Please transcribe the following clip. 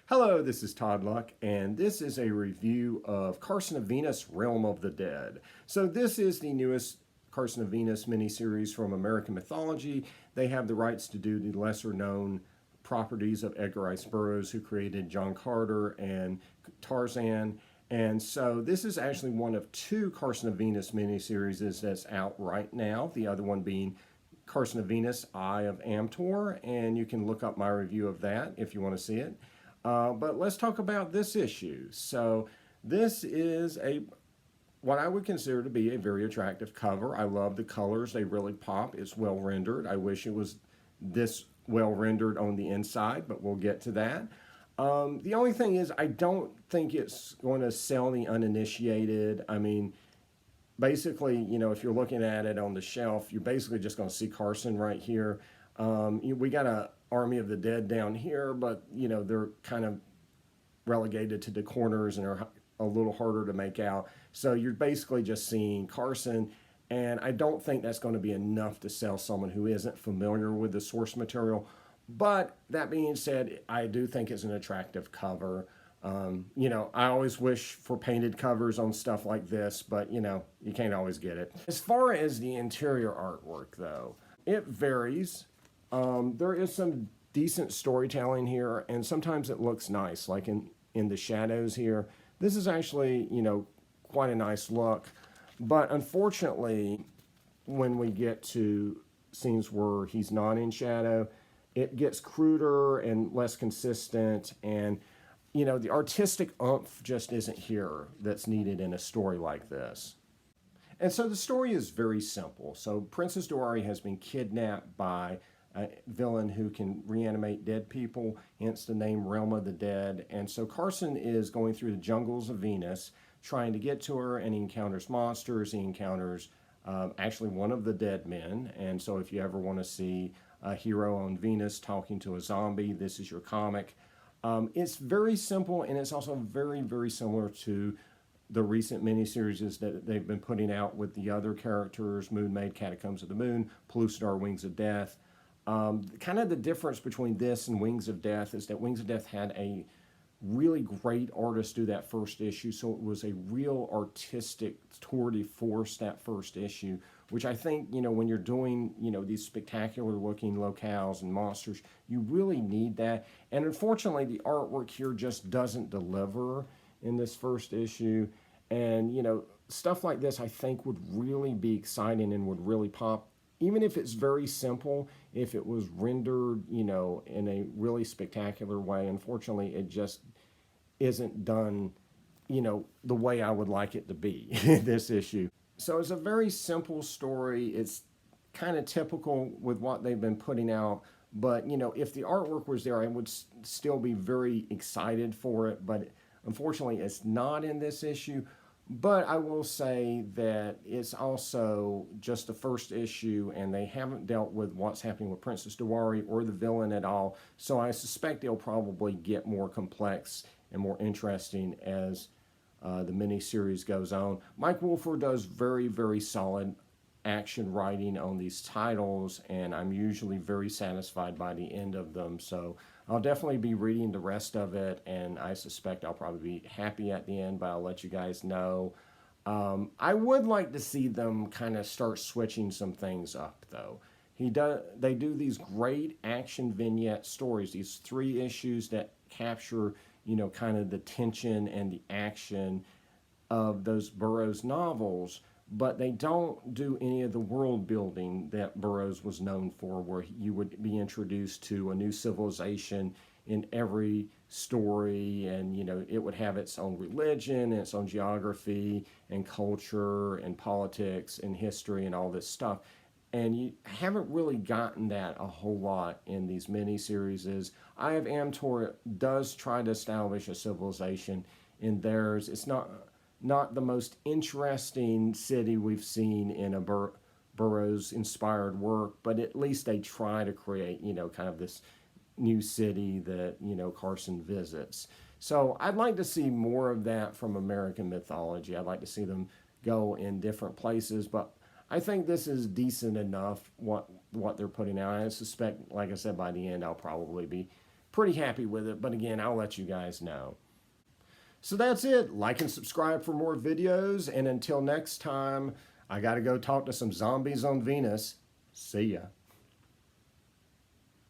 Hello, this is Todd Luck, and this is a review of Carson of Venus, Realm of the Dead. So this is the newest Carson of Venus miniseries from American Mythology. They have the rights to do the lesser-known properties of Edgar Rice Burroughs, who created John Carter and Tarzan. And so this is actually one of two Carson of Venus miniseries that's out right now, the other one being Carson of Venus, Eye of Amtor, and you can look up my review of that if you want to see it. But let's talk about this issue. So this is what I would consider to be a very attractive cover. I love the colors. They really pop. It's well rendered. I wish it was this well rendered on the inside, but we'll get to that. The only thing is I don't think it's going to sell the uninitiated. I mean, basically, if you're looking at it on the shelf, you're basically just going to see Carson right here. We got a Army of the Dead down here, but they're kind of relegated to the corners and are a little harder to make out. So you're basically just seeing Carson, and I don't think that's going to be enough to sell someone who isn't familiar with the source material. But that being said, I do think it's an attractive cover. I always wish for painted covers on stuff like this, but you can't always get it. As far as the interior artwork, though, it varies. There is some decent storytelling here, and sometimes it looks nice, like in the shadows here. This is actually, quite a nice look. But unfortunately, when we get to scenes where he's not in shadow, it gets cruder and less consistent, and the artistic oomph just isn't here that's needed in a story like this. And so the story is very simple. So Princess Douari has been kidnapped by a villain who can reanimate dead people, hence the name Realm of the Dead. And so Carson is going through the jungles of Venus, trying to get to her, and he encounters monsters. He encounters actually one of the dead men. And so if you ever want to see a hero on Venus talking to a zombie, this is your comic. It's very simple, and it's also very, very similar to the recent miniseries that they've been putting out with the other characters, Moon Maid, Catacombs of the Moon, Pellucidar, Wings of Death. Kind of the difference between this and Wings of Death is that Wings of Death had a really great artist do that first issue, so it was a real artistic tour de force, that first issue, which I think, when you're doing, these spectacular looking locales and monsters, you really need that. And unfortunately, the artwork here just doesn't deliver in this first issue. And, stuff like this I think would really be exciting and would really pop, even if it's very simple, if it was rendered, in a really spectacular way. Unfortunately, it just isn't done, the way I would like it to be, this issue. So it's a very simple story. It's kind of typical with what they've been putting out. But, if the artwork was there, I would still be very excited for it. But unfortunately, it's not in this issue. But I will say that it's also just the first issue, and they haven't dealt with what's happening with Princess Douari or the villain at all. So I suspect they'll probably get more complex and more interesting as the miniseries goes on. Mike Wolfer does very, very solid action writing on these titles, and I'm usually very satisfied by the end of them. So I'll definitely be reading the rest of it, and I suspect I'll probably be happy at the end, but I'll let you guys know. I would like to see them kind of start switching some things up, though. They do these great action vignette stories, these 3 issues that capture, kind of the tension and the action of those Burroughs novels, but they don't do any of the world building that Burroughs was known for, where you would be introduced to a new civilization in every story, and it would have its own religion and its own geography and culture and politics and history and all this stuff. And you haven't really gotten that a whole lot in these miniseries. Eye of Amtor does try to establish a civilization in theirs. It's not the most interesting city we've seen in a Burroughs-inspired work, but at least they try to create, kind of this new city that, Carson visits. So I'd like to see more of that from American Mythology. I'd like to see them go in different places, but I think this is decent enough, what they're putting out. I suspect, like I said, by the end I'll probably be pretty happy with it, but again, I'll let you guys know. So that's it. Like and subscribe for more videos, and until next time, I got to go talk to some zombies on Venus. See ya.